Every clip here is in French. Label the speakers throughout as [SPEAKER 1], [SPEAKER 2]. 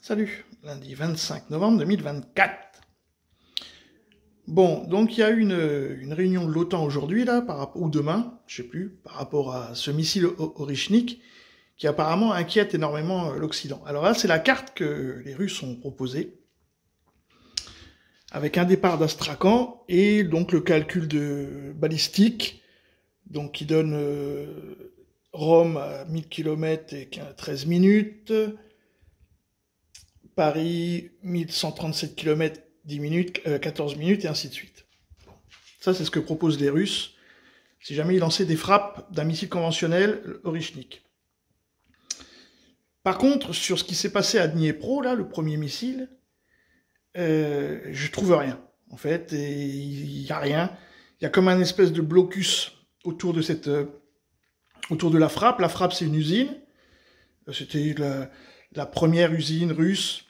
[SPEAKER 1] Salut, lundi 25 novembre 2024. Bon, donc il y a eu une réunion de l'OTAN aujourd'hui, là, ou demain, je sais plus, par rapport à ce missile Orychnik, qui apparemment inquiète énormément l'Occident. Alors là, c'est la carte que les Russes ont proposée, avec un départ d'Astrakhan, et donc le calcul de balistique, donc qui donne Rome à 1000 km et 13 minutes, Paris, 1137 km, 10 minutes, 14 minutes, et ainsi de suite. Bon. Ça, c'est ce que proposent les Russes, si jamais ils lançaient des frappes d'un missile conventionnel, Orychnik. Par contre, sur ce qui s'est passé à Dniepro, là, le premier missile, je trouve rien, en fait, et il n'y a rien. Il y a comme un espèce de blocus autour de autour de la frappe. La frappe, c'est une usine. C'était la première usine russe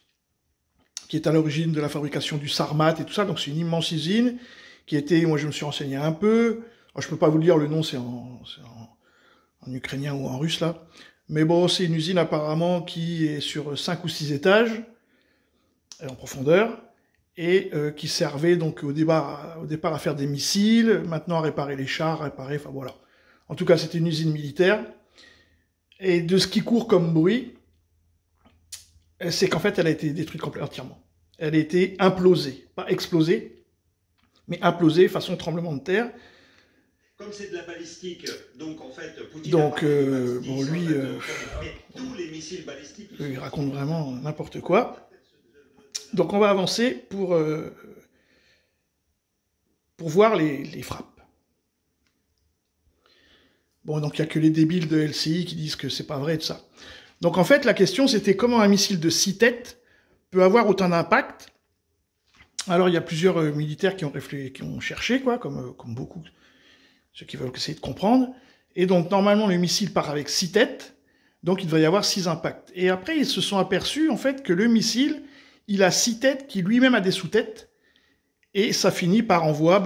[SPEAKER 1] qui est à l'origine de la fabrication du Sarmat et tout ça. Donc c'est une immense usine qui était, moi je me suis renseigné un peu. Alors, je peux pas vous le dire, le nom c'est en ukrainien ou en russe là. Mais bon, c'est une usine apparemment qui est sur 5 ou 6 étages en profondeur et qui servait donc au départ à faire des missiles, maintenant à réparer les chars, enfin voilà. En tout cas, c'était une usine militaire. Et de ce qui court comme bruit, c'est qu'en fait, elle a été détruite entièrement. Elle a été implosée, pas explosée, mais implosée façon tremblement de terre.
[SPEAKER 2] Comme c'est de la balistique, donc en fait, Poutine
[SPEAKER 1] donc, bon, lui,
[SPEAKER 2] tous les missiles balistiques.
[SPEAKER 1] Il raconte vraiment n'importe quoi. Donc, on va avancer pour voir les frappes. Bon, donc il n'y a que les débiles de LCI qui disent que c'est pas vrai de ça. Donc en fait, la question c'était comment un missile de 6 têtes peut avoir autant d'impact. Alors il y a plusieurs militaires qui ont cherché, quoi, comme beaucoup, ceux qui veulent essayer de comprendre. Et donc normalement le missile part avec 6 têtes, donc il devrait y avoir 6 impacts. Et après ils se sont aperçus en fait que le missile, il a 6 têtes qui lui-même a des sous-têtes, et ça finit par envoi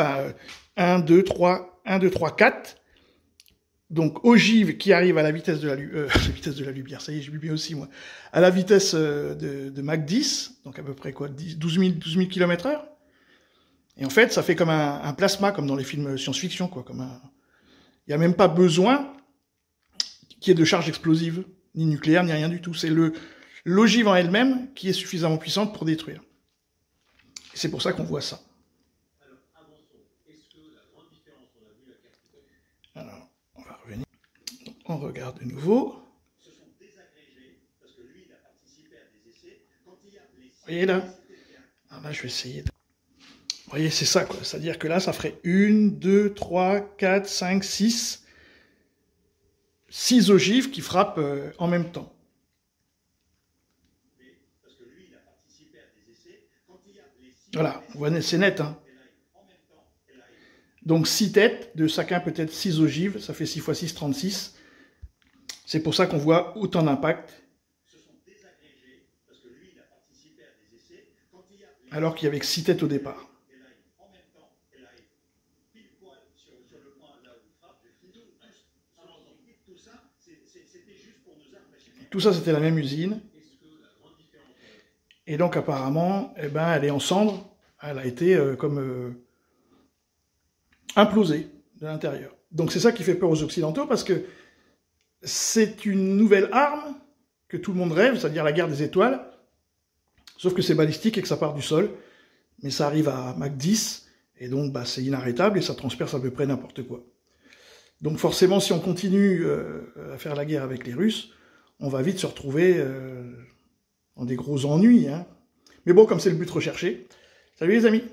[SPEAKER 1] 1, 2, 3, 4. Donc ogive qui arrive à la vitesse de la lumière, ça y est, je vis bien aussi moi, à la vitesse de Mach 10, donc à peu près quoi, 12 000 km/h. Et en fait, ça fait comme un plasma, comme dans les films science-fiction, quoi. Il n'y a même pas besoin qu'il y ait de charge explosive, ni nucléaire, ni rien du tout. C'est l'ogive en elle-même qui est suffisamment puissante pour détruire. Et c'est pour ça qu'on voit ça. Alors, on va revenir. Donc, on regarde de nouveau.
[SPEAKER 2] Se sont désagrégés parce que lui, il a participé à des essais. Quand il y a les...
[SPEAKER 1] Vous voyez là? Alors là, je vais essayer de... Vous voyez, c'est ça, quoi. C'est-à-dire que là, ça ferait 1, 2, 3, 4, 5, 6. 6 ogives qui frappent en même temps.
[SPEAKER 2] Parce que lui, il a participé à des essais. Quand il y a les 6...
[SPEAKER 1] Voilà, vous voyez, c'est net, hein. Donc 6 têtes, de chacun peut-être 6 ogives, ça fait 6 x 6, 36. C'est pour ça qu'on voit autant d'impact. Alors qu'il y avait que 6 têtes au départ. Tout ça, c'était la même usine. Et donc apparemment, eh ben, elle est en cendres. Elle a été implosée de l'intérieur. Donc c'est ça qui fait peur aux Occidentaux, parce que c'est une nouvelle arme que tout le monde rêve, c'est-à-dire la guerre des étoiles, sauf que c'est balistique et que ça part du sol, mais ça arrive à Mach 10, et donc c'est inarrêtable, et ça transperce à peu près n'importe quoi. Donc forcément, si on continue à faire la guerre avec les Russes, on va vite se retrouver dans des gros ennuis, hein. Mais bon, comme c'est le but recherché. Salut les amis!